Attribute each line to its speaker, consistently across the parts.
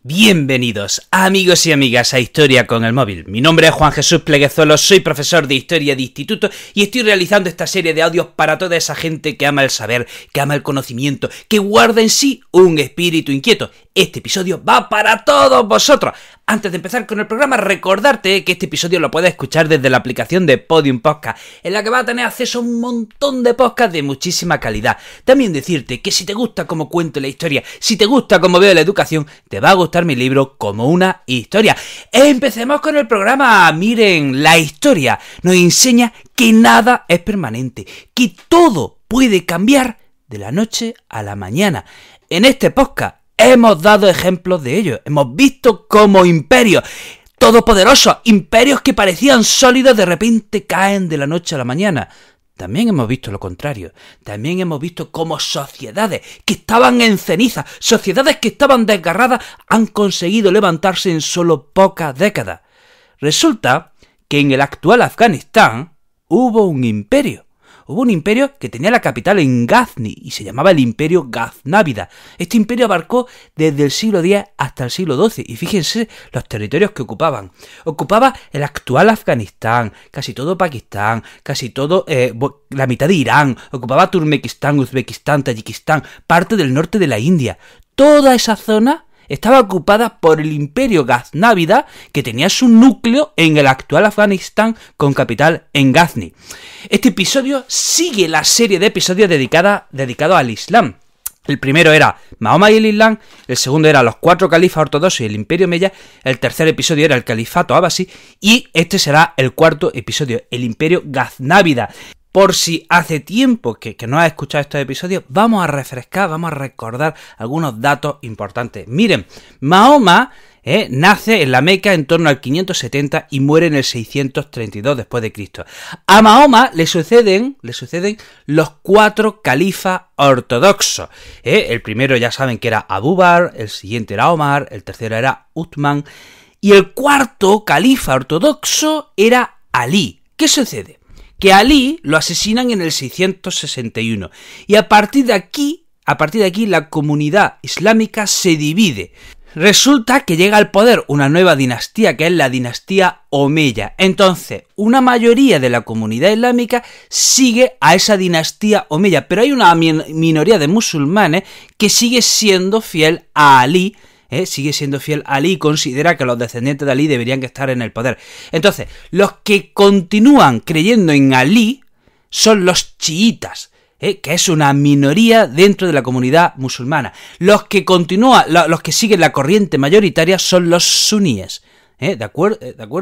Speaker 1: Bienvenidos, amigos y amigas, a Historia con el Móvil. Mi nombre es Juan Jesús Pleguezuelo, soy profesor de Historia de Instituto y estoy realizando esta serie de audios para toda esa gente que ama el saber, que ama el conocimiento, que guarda en sí un espíritu inquieto. Este episodio va para todos vosotros. Antes de empezar con el programa, recordarte que este episodio lo puedes escuchar desde la aplicación de Podium Podcast, en la que vas a tener acceso a un montón de podcasts de muchísima calidad. También decirte que si te gusta cómo cuento la historia, si te gusta cómo veo la educación, te va a gustar mi libro Como una historia. Empecemos con el programa. Miren, la historia nos enseña que nada es permanente, que todo puede cambiar de la noche a la mañana. En este podcast hemos dado ejemplos de ello. Hemos visto cómo imperios todopoderosos, imperios que parecían sólidos, de repente caen de la noche a la mañana. También hemos visto lo contrario. También hemos visto cómo sociedades que estaban en ceniza, sociedades que estaban desgarradas, han conseguido levantarse en solo pocas décadas. Resulta que en el actual Afganistán hubo un imperio. Hubo un imperio que tenía la capital en Ghazni y se llamaba el Imperio Ghaznávida. Este imperio abarcó desde el siglo X hasta el siglo XII y fíjense los territorios que ocupaban. Ocupaba el actual Afganistán, casi todo Pakistán, casi todo la mitad de Irán, ocupaba Turkmenistán, Uzbekistán, Tayikistán, parte del norte de la India. Toda esa zona estaba ocupada por el Imperio Ghaznávida, que tenía su núcleo en el actual Afganistán con capital en Ghazni. Este episodio sigue la serie de episodios dedicado al Islam. El primero era Mahoma y el Islam, el segundo era los 4 califas ortodoxos y el Imperio Omeya, el tercer episodio era el Califato Abasí y este será el cuarto episodio, el Imperio Ghaznávida. Por si hace tiempo que no has escuchado estos episodios, vamos a refrescar, vamos a recordar algunos datos importantes. Miren, Mahoma nace en la Meca en torno al 570 y muere en el 632 después de Cristo. A Mahoma le suceden los 4 califas ortodoxos. El primero ya saben que era Abu Bakr, el siguiente era Omar, el tercero era Uthman y el cuarto califa ortodoxo era Ali. ¿Qué sucede? Que a Ali lo asesinan en el 661 y a partir de aquí la comunidad islámica se divide. Resulta que llega al poder una nueva dinastía que es la dinastía Omeya. Entonces, una mayoría de la comunidad islámica sigue a esa dinastía Omeya, pero hay una minoría de musulmanes que sigue siendo fiel a Ali. Sigue siendo fiel a Ali y considera que los descendientes de Ali deberían estar en el poder. Entonces, los que continúan creyendo en Ali son los chiitas, que es una minoría dentro de la comunidad musulmana. Los que siguen la corriente mayoritaria son los suníes. ¿De acuerdo?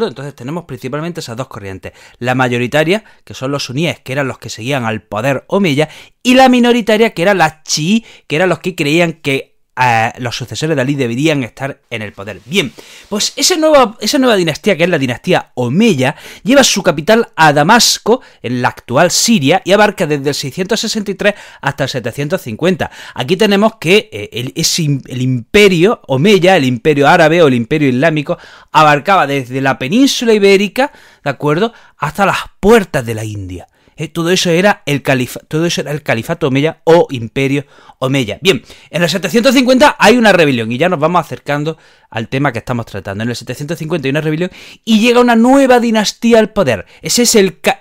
Speaker 1: Entonces tenemos principalmente esas dos corrientes. La mayoritaria, que son los suníes, que eran los que seguían al poder omeya, y la minoritaria, que eran las chií, que eran los que creían que los sucesores de Ali deberían estar en el poder. Bien, pues esa nueva dinastía, que es la dinastía Omeya, lleva su capital a Damasco, en la actual Siria, y abarca desde el 663 hasta el 750. Aquí tenemos que el imperio Omeya, el imperio árabe o el imperio islámico, abarcaba desde la península ibérica, ¿de acuerdo?, hasta las puertas de la India. Todo eso era el califato Omeya o imperio Omeya. Bien, en el 750 hay una rebelión y ya nos vamos acercando al tema que estamos tratando. En el 750 hay una rebelión y llega una nueva dinastía al poder.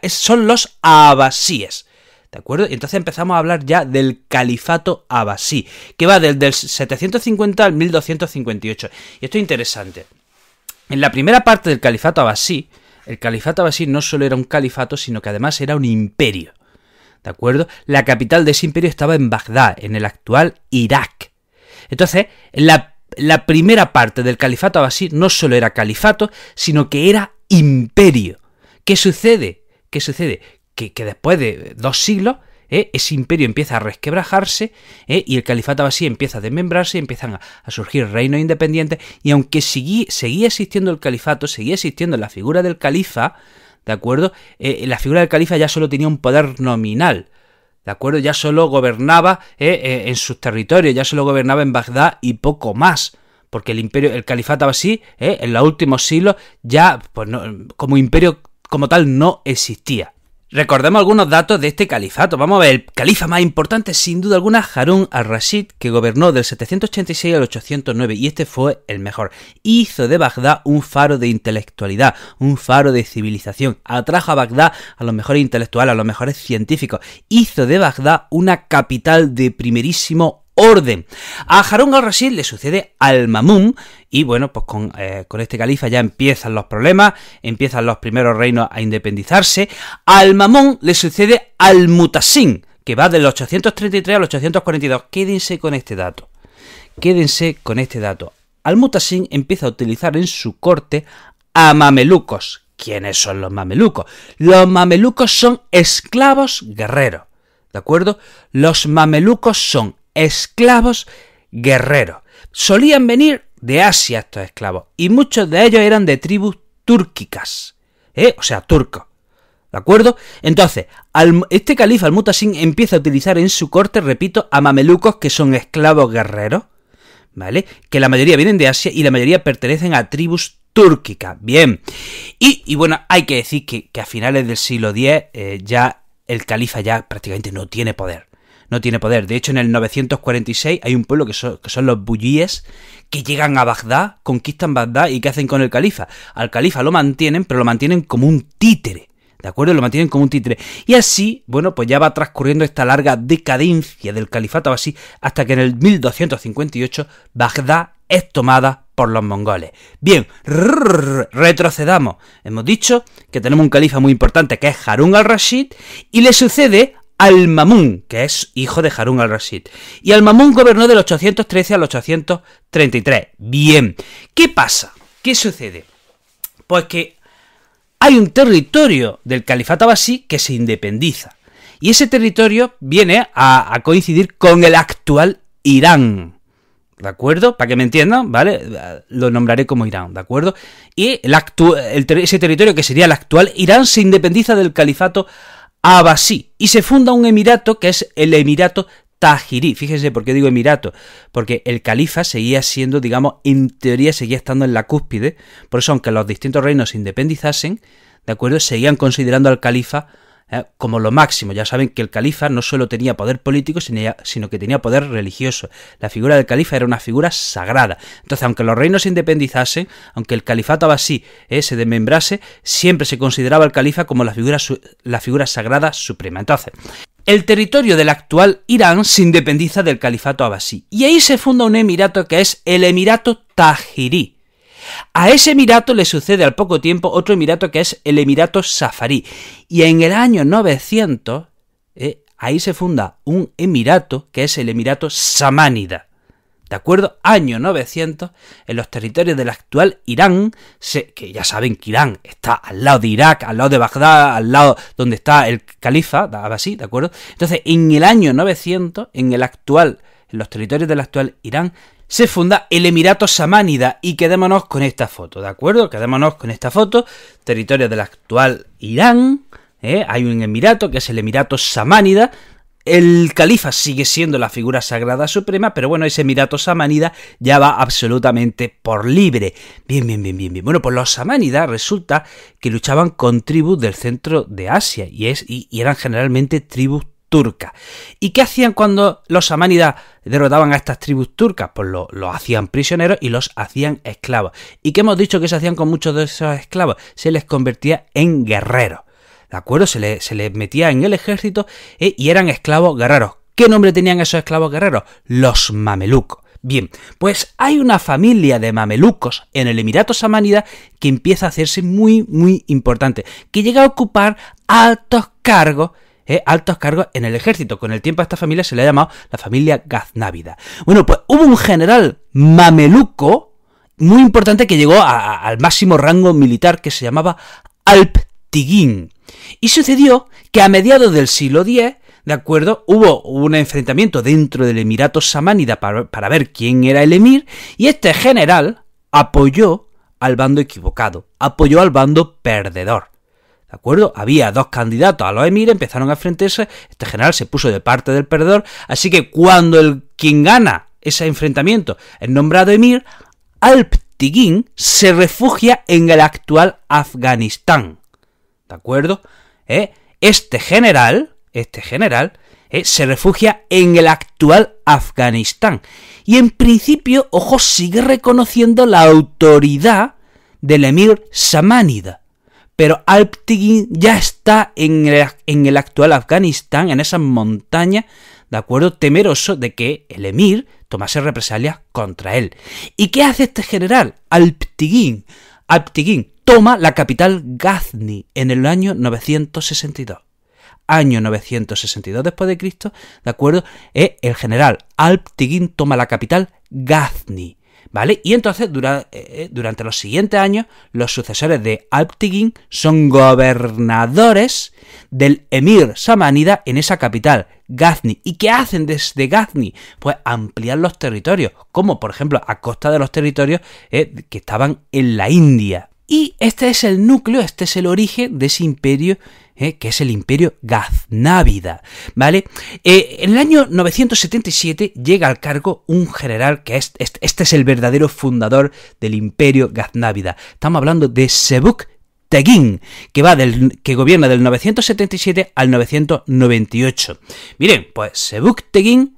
Speaker 1: Son los abasíes. ¿De acuerdo? Y entonces empezamos a hablar ya del califato abasí, que va desde el 750 al 1258. Y esto es interesante. En la primera parte del califato abasí, el califato abasí no solo era un califato, sino que además era un imperio. ¿De acuerdo? La capital de ese imperio estaba en Bagdad, en el actual Irak. Entonces, la primera parte del califato abasí no solo era califato, sino que era imperio. ¿Qué sucede? Que después de 2 siglos, ese imperio empieza a resquebrajarse, y el califato abasí empieza a desmembrarse, empiezan a surgir reinos independientes, y aunque seguía existiendo el califato, seguía existiendo la figura del califa, ¿de acuerdo? La figura del califa ya solo tenía un poder nominal, ¿de acuerdo? Ya solo gobernaba en sus territorios, ya solo gobernaba en Bagdad y poco más, porque el califato abasí, en los últimos siglos, ya pues no, como imperio como tal no existía. Recordemos algunos datos de este califato. Vamos a ver, el califa más importante, sin duda alguna, Harún al-Rashid, que gobernó del 786 al 809, y este fue el mejor. Hizo de Bagdad un faro de intelectualidad, un faro de civilización. Atrajo a Bagdad a los mejores intelectuales, a los mejores científicos. Hizo de Bagdad una capital de primerísimo orden. A Harún al-Rashid le sucede al-Ma'mún, y bueno, pues con este califa ya empiezan los problemas, empiezan los primeros reinos a independizarse. Al-Ma'mún le sucede al-Mutasim, que va del 833 al 842. Quédense con este dato. Al-Mutasim empieza a utilizar en su corte a mamelucos. ¿Quiénes son los mamelucos? Los mamelucos son esclavos guerreros, ¿de acuerdo? Los mamelucos son esclavos guerreros. Solían venir de Asia estos esclavos, y muchos de ellos eran de tribus túrquicas, o sea, turcos, ¿de acuerdo? Entonces, este califa al-Mutasim empieza a utilizar en su corte, repito, a mamelucos que son esclavos guerreros, ¿vale? Que la mayoría vienen de Asia y la mayoría pertenecen a tribus túrquicas. Bien, y bueno, hay que decir que a finales del siglo X ya el califa ya prácticamente no tiene poder. De hecho, en el 946 hay un pueblo que son los buyíes, que llegan a Bagdad, conquistan Bagdad, y ¿qué hacen con el califa? Al califa lo mantienen, pero lo mantienen como un títere, ¿de acuerdo? Lo mantienen como un títere. Y así, bueno, pues ya va transcurriendo esta larga decadencia del califato abasí, hasta que en el 1258 Bagdad es tomada por los mongoles. Bien, retrocedamos. Hemos dicho que tenemos un califa muy importante, que es Harún al-Rashid, y le sucede al-Ma'mún, que es hijo de Harún al-Rashid. Y al-Ma'mún gobernó del 813 al 833. Bien, ¿qué pasa? ¿Qué sucede? Pues que hay un territorio del califato abasí que se independiza. Y ese territorio viene a coincidir con el actual Irán, ¿de acuerdo? Para que me entiendan, ¿vale? Lo nombraré como Irán, ¿de acuerdo? Y ese territorio, que sería el actual Irán, se independiza del califato abasí, y se funda un emirato que es el Emirato Tajirí. Fíjense por qué digo emirato, porque el califa seguía siendo, digamos, en teoría seguía estando en la cúspide. Por eso, aunque los distintos reinos se independizasen, ¿de acuerdo?, seguían considerando al califa como lo máximo. Ya saben que el califa no solo tenía poder político, sino que tenía poder religioso. La figura del califa era una figura sagrada. Entonces, aunque los reinos se independizasen, aunque el califato abasí se desmembrase, siempre se consideraba al califa como la figura sagrada suprema. Entonces, el territorio del actual Irán se independiza del califato abasí, y ahí se funda un emirato que es el Emirato Tajirí. A ese emirato le sucede al poco tiempo otro emirato que es el Emirato Safarí, y en el año 900 ahí se funda un emirato que es el Emirato Samánida, ¿de acuerdo? Año 900, en los territorios del actual Irán, que ya saben que Irán está al lado de Irak, al lado de Bagdad, al lado donde está el califa abasí, ¿de acuerdo? Entonces, en el año 900, en los territorios del actual Irán, se funda el Emirato Samánida, y quedémonos con esta foto, ¿de acuerdo? Quedémonos con esta foto, territorio del actual Irán, hay un emirato que es el Emirato Samánida. El califa sigue siendo la figura sagrada suprema, pero bueno, ese Emirato Samánida ya va absolutamente por libre. Bien. Bueno, pues los samánidas resulta que luchaban con tribus del centro de Asia, y eran generalmente tribus turcas. ¿Y qué hacían cuando los samánidas derrotaban a estas tribus turcas? Pues los hacían prisioneros y los hacían esclavos. ¿Y qué hemos dicho que se hacían con muchos de esos esclavos? Se les convertía en guerreros, ¿de acuerdo? Se les metía en el ejército y eran esclavos guerreros. ¿Qué nombre tenían esos esclavos guerreros? Los mamelucos. Bien, pues hay una familia de mamelucos en el Emirato Samánida que empieza a hacerse muy, muy importante, que llega a ocupar altos cargos en el ejército. Con el tiempo a esta familia se le ha llamado la familia Gaznávida. Bueno, pues hubo un general mameluco muy importante que llegó al máximo rango militar, que se llamaba Alp-Tigin. Y sucedió que a mediados del siglo X, ¿de acuerdo?, hubo un enfrentamiento dentro del Emirato Samánida para ver quién era el emir, y este general apoyó al bando equivocado, apoyó al bando perdedor. ¿De acuerdo? Había dos candidatos a los emires, empezaron a enfrentarse, este general se puso de parte del perdedor, así que cuando quien gana ese enfrentamiento es nombrado emir, Alp-Tigin se refugia en el actual Afganistán, ¿de acuerdo? este general, se refugia en el actual Afganistán. Y en principio, ojo, sigue reconociendo la autoridad del emir samánida. Pero Alp-Tighin ya está en el actual Afganistán, en esas montañas, ¿de acuerdo? Temeroso de que el emir tomase represalias contra él. ¿Y qué hace este general? Alp-Tighin toma la capital Ghazni en el año 962. Año 962 después de Cristo, ¿de acuerdo? El general Alp-Tighin toma la capital Ghazni, ¿vale? Y entonces durante los siguientes años los sucesores de Alp-Tighin son gobernadores del emir samánida en esa capital, Ghazni. ¿Y qué hacen desde Ghazni? Pues ampliar los territorios, como por ejemplo a costa de los territorios que estaban en la India. Y este es el núcleo, este es el origen de ese imperio, que es el imperio Ghaznávida, ¿vale? En el año 977 llega al cargo un general que este es el verdadero fundador del imperio Ghaznávida. Estamos hablando de Sebük-Tegin, que gobierna del 977 al 998. Miren, pues Sebük-Tegin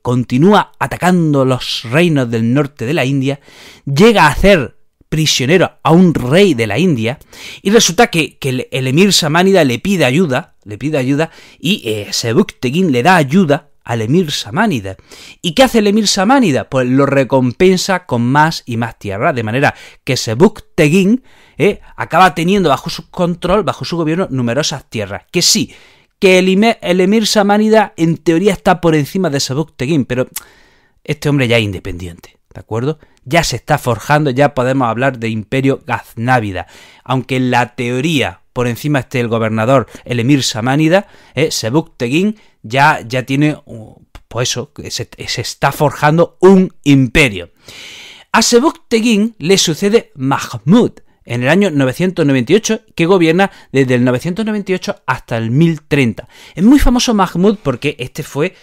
Speaker 1: continúa atacando los reinos del norte de la India, llega a hacer prisionero a un rey de la India, y resulta que el emir samánida le pide ayuda, y Sebük-Tegin le da ayuda al emir samánida. ¿Y qué hace el emir samánida? Pues lo recompensa con más y más tierra, de manera que Sebük-Tegin acaba teniendo bajo su control, bajo su gobierno, numerosas tierras. Que sí, que el emir samánida en teoría está por encima de Sebük-Tegin, pero este hombre ya es independiente, ¿de acuerdo? Ya se está forjando, ya podemos hablar de imperio Ghaznávida. Aunque en la teoría por encima esté el gobernador, el emir samánida, Sebük-Tegin ya tiene, pues eso, se está forjando un imperio. A Sebük-Tegin le sucede Mahmud en el año 998, que gobierna desde el 998 hasta el 1030. Es muy famoso Mahmud porque este fue,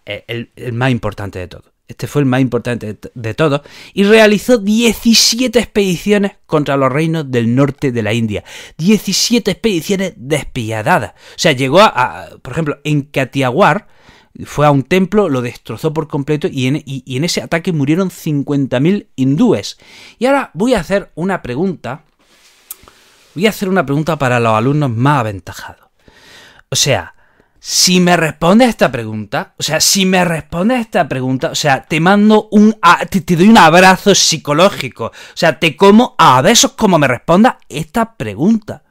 Speaker 1: el más importante de todos. Este fue el más importante de todos, y realizó 17 expediciones contra los reinos del norte de la India. 17 expediciones despiadadas. O sea, llegó por ejemplo, en Kathiawar, fue a un templo, lo destrozó por completo, y en ese ataque murieron 50.000 hindúes. Y ahora voy a hacer una pregunta. Para los alumnos más aventajados. O sea, si me respondes a esta pregunta, te mando te doy un abrazo psicológico. O sea, te como a besos como me respondas esta pregunta.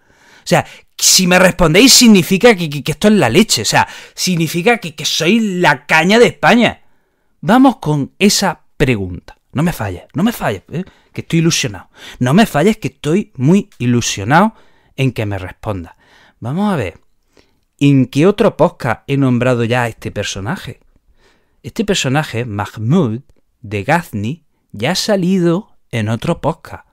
Speaker 1: O sea, si me respondéis significa que esto es la leche. O sea, significa que sois la caña de España. Vamos con esa pregunta. No me falles, que estoy ilusionado. No me falles, que estoy muy ilusionado en que me respondas. Vamos a ver. ¿En qué otro podcast he nombrado ya a este personaje? Este personaje, Mahmud de Ghazni, ya ha salido en otro podcast.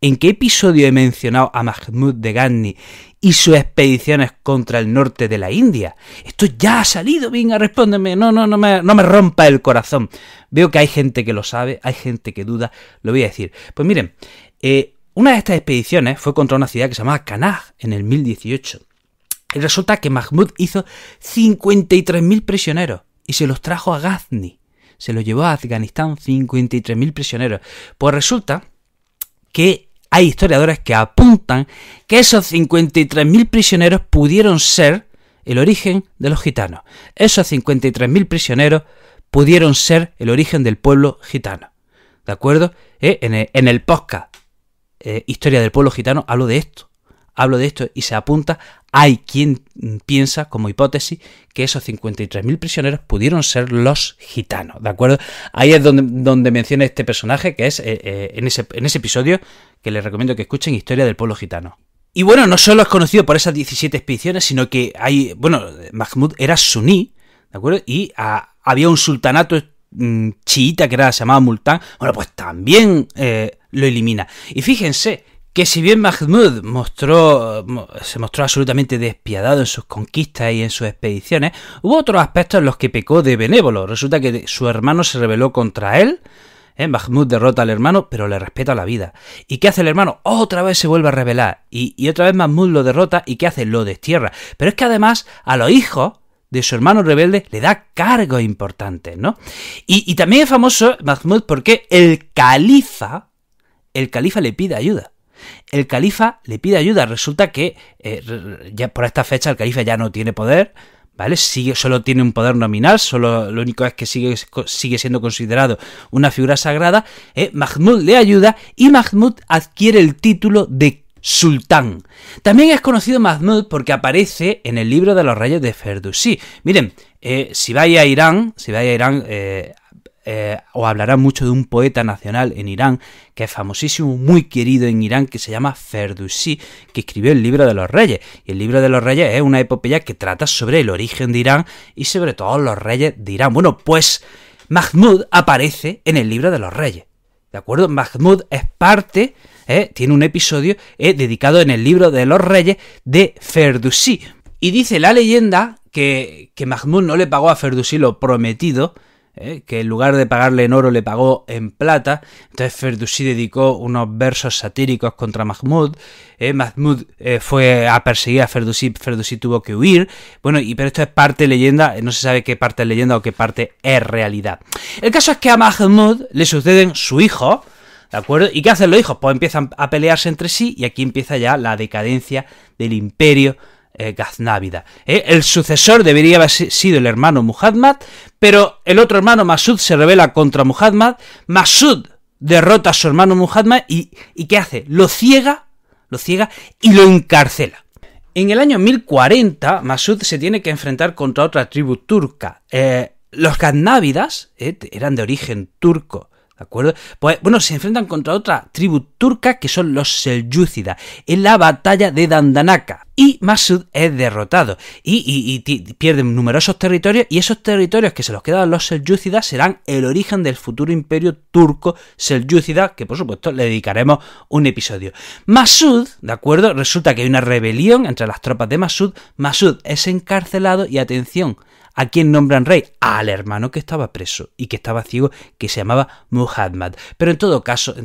Speaker 1: ¿En qué episodio he mencionado a Mahmud de Ghazni y sus expediciones contra el norte de la India? Esto ya ha salido, venga, respóndeme, no me rompa el corazón. Veo que hay gente que lo sabe, hay gente que duda, lo voy a decir. Pues miren, una de estas expediciones fue contra una ciudad que se llamaba Kannauj en el 1018. Y resulta que Mahmud hizo 53.000 prisioneros y se los trajo a Ghazni. Se los llevó a Afganistán, 53.000 prisioneros. Pues resulta que hay historiadores que apuntan que esos 53.000 prisioneros pudieron ser el origen de los gitanos. Esos 53.000 prisioneros pudieron ser el origen del pueblo gitano. ¿De acuerdo? En el podcast Historia del pueblo gitano hablo de esto y se apunta. Hay quien piensa, como hipótesis, que esos 53.000 prisioneros pudieron ser los gitanos, ¿de acuerdo? Ahí es donde menciona este personaje, que es en ese episodio, que les recomiendo que escuchen, Historia del pueblo gitano. Y bueno, no solo es conocido por esas 17 expediciones, sino que Mahmud era suní, ¿de acuerdo? Y había un sultanato chiita que se llamaba Multán. Bueno, pues también lo elimina. Y fíjense que si bien Mahmud se mostró absolutamente despiadado en sus conquistas y en sus expediciones, hubo otros aspectos en los que pecó de benévolo. Resulta que su hermano se rebeló contra él, Mahmud derrota al hermano, pero le respeta la vida. ¿Y qué hace el hermano? Otra vez se vuelve a rebelar. Y otra vez Mahmud lo derrota. ¿Y qué hace? Lo destierra. Pero es que además a los hijos de su hermano rebelde le da cargos importantes, ¿no? Y también es famoso Mahmud porque el califa le pide ayuda. El califa le pide ayuda. Resulta que ya por esta fecha el califa ya no tiene poder, ¿vale? Solo tiene un poder nominal, lo único es que sigue siendo considerado una figura sagrada. Mahmud le ayuda y Mahmud adquiere el título de sultán. También es conocido Mahmud porque aparece en el libro de los reyes de Ferdowsi. Miren, si vais a Irán, os hablará mucho de un poeta nacional en Irán, que es famosísimo, muy querido en Irán, que se llama Ferdowsi, que escribió el libro de los reyes. Y el libro de los reyes es una epopeya que trata sobre el origen de Irán y sobre todos los reyes de Irán. Bueno, pues Mahmud aparece en el libro de los reyes, ¿de acuerdo? Mahmud es parte, tiene un episodio dedicado en el libro de los reyes de Ferdowsi. Y dice la leyenda que Mahmud no le pagó a Ferdowsi lo prometido, que en lugar de pagarle en oro le pagó en plata. Entonces Ferdowsi dedicó unos versos satíricos contra Mahmud. Mahmud fue a perseguir a Ferdowsi tuvo que huir. Bueno, pero esto es parte leyenda, no se sabe qué parte es leyenda o qué parte es realidad. El caso es que a Mahmud le suceden su hijo, ¿de acuerdo? ¿Y qué hacen los hijos? Pues empiezan a pelearse entre sí y aquí empieza ya la decadencia del imperio gaznávida. El sucesor debería haber sido el hermano Muhammad, pero el otro hermano Masud se rebela contra Muhammad. Masud derrota a su hermano Muhammad y ¿qué hace? Lo ciega y lo encarcela. En el año 1040 Masud se tiene que enfrentar contra otra tribu turca. Los gaznávidas eran de origen turco, ¿de acuerdo? Pues bueno, se enfrentan contra otra tribu turca que son los selyúcidas en la batalla de Dandanaka. Y Masud es derrotado y pierden numerosos territorios, y esos territorios que se los quedan los selyúcidas serán el origen del futuro imperio turco selyúcida, que por supuesto le dedicaremos un episodio. Masud, ¿de acuerdo? Resulta que hay una rebelión entre las tropas de Masud. Masud es encarcelado y atención, ¿a quién nombran rey? Al hermano que estaba preso y que estaba ciego, que se llamaba Muhammad. Pero en todo caso,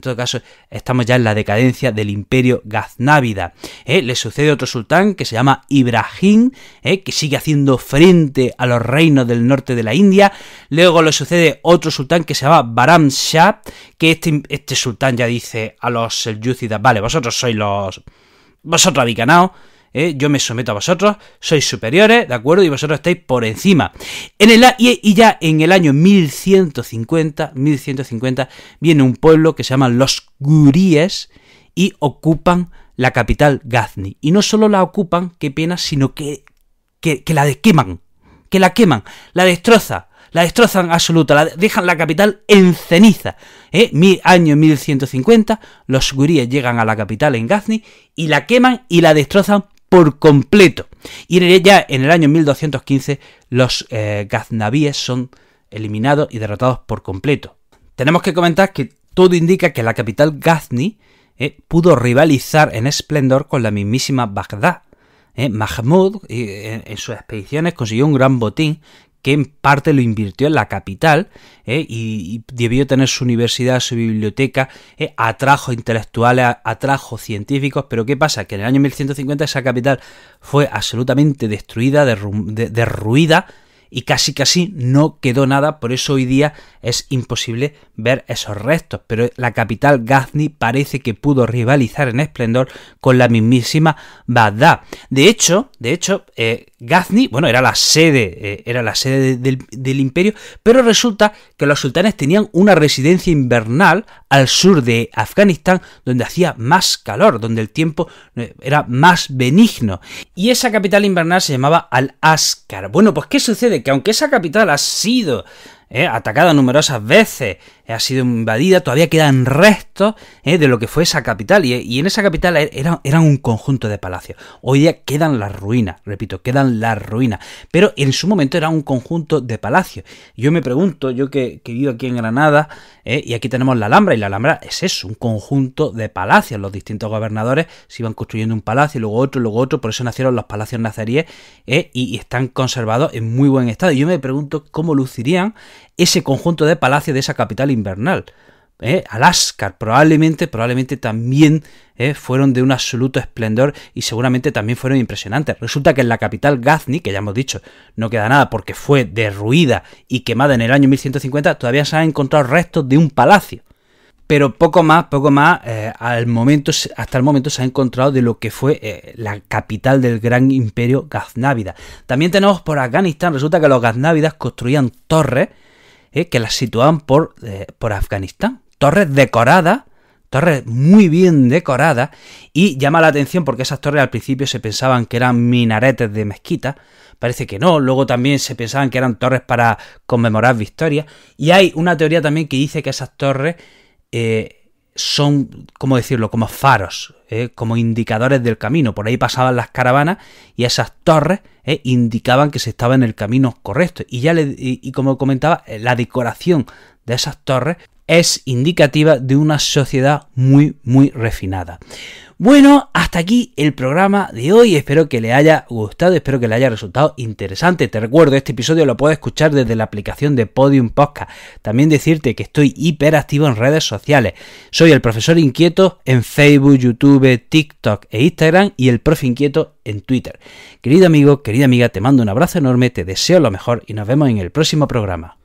Speaker 1: estamos ya en la decadencia del imperio gaznávida. Le sucede otro sultán que se llama Ibrahim, que sigue haciendo frente a los reinos del norte de la India. Luego le sucede otro sultán que se llama Bahram Shah, que este sultán ya dice a los selyúcidas: vale, vosotros habéis ganado, yo me someto a vosotros, sois superiores, ¿de acuerdo? Y vosotros estáis por encima. Y ya en el año 1150 viene un pueblo que se llama los guríes y ocupan la capital Ghazni. Y no solo la ocupan, qué pena, sino que la queman, la destrozan absoluta, dejan la capital en ceniza. Año 1150, los guríes llegan a la capital en Ghazni y la queman y la destrozan por completo. Y ya en el año 1215 los gaznavíes son eliminados y derrotados por completo. Tenemos que comentar que todo indica que la capital Ghazni pudo rivalizar en esplendor con la mismísima Bagdad. Mahmud en sus expediciones consiguió un gran botín que en parte lo invirtió en la capital, y debió tener su universidad, su biblioteca, atrajo intelectuales, atrajo científicos. Pero ¿qué pasa? Que en el año 1150 esa capital fue absolutamente destruida, derruida, y casi no quedó nada. Por eso hoy día es imposible ver esos restos, pero la capital Ghazni parece que pudo rivalizar en esplendor con la mismísima Bagdad. De hecho, Ghazni, bueno, era la sede del imperio, pero resulta que los sultanes tenían una residencia invernal al sur de Afganistán, donde hacía más calor, donde el tiempo era más benigno, y esa capital invernal se llamaba Al-Askar. Bueno, pues ¿qué sucede? Que aunque esa capital ha sido atacada numerosas veces, ha sido invadida, todavía quedan restos de lo que fue esa capital, y en esa capital eran un conjunto de palacios. Hoy día quedan las ruinas, repito, pero en su momento era un conjunto de palacios. Yo me pregunto, yo que vivo aquí en Granada, y aquí tenemos la Alhambra, y la Alhambra es eso, un conjunto de palacios. Los distintos gobernadores se iban construyendo un palacio, luego otro, por eso nacieron los palacios nazaríes, y están conservados en muy buen estado. Y yo me pregunto cómo lucirían ese conjunto de palacios de esa capital invernal. Alaskar, probablemente también fueron de un absoluto esplendor y seguramente también fueron impresionantes. Resulta que en la capital Ghazni, que ya hemos dicho, no queda nada porque fue derruida y quemada en el año 1150, todavía se han encontrado restos de un palacio. Pero poco más, hasta el momento se ha encontrado de lo que fue la capital del gran imperio gaznávida. También tenemos por Afganistán, resulta que los gaznávidas construían torres que las situaban por Afganistán. Torres decoradas, torres muy bien decoradas, y llama la atención porque esas torres al principio se pensaban que eran minaretes de mezquita, parece que no, luego también se pensaban que eran torres para conmemorar victorias, y hay una teoría también que dice que esas torres son, ¿cómo decirlo?, como faros, como indicadores del camino. Por ahí pasaban las caravanas y esas torres indicaban que se estaba en el camino correcto. Y como comentaba, la decoración de esas torres es indicativa de una sociedad muy, muy refinada. Bueno, hasta aquí el programa de hoy. Espero que le haya gustado, espero que le haya resultado interesante. Te recuerdo, este episodio lo puedes escuchar desde la aplicación de Podium Podcast. También decirte que estoy hiperactivo en redes sociales. Soy el Profesor Inquieto en Facebook, YouTube, TikTok e Instagram, y el Profe Inquieto en Twitter. Querido amigo, querida amiga, te mando un abrazo enorme, te deseo lo mejor y nos vemos en el próximo programa.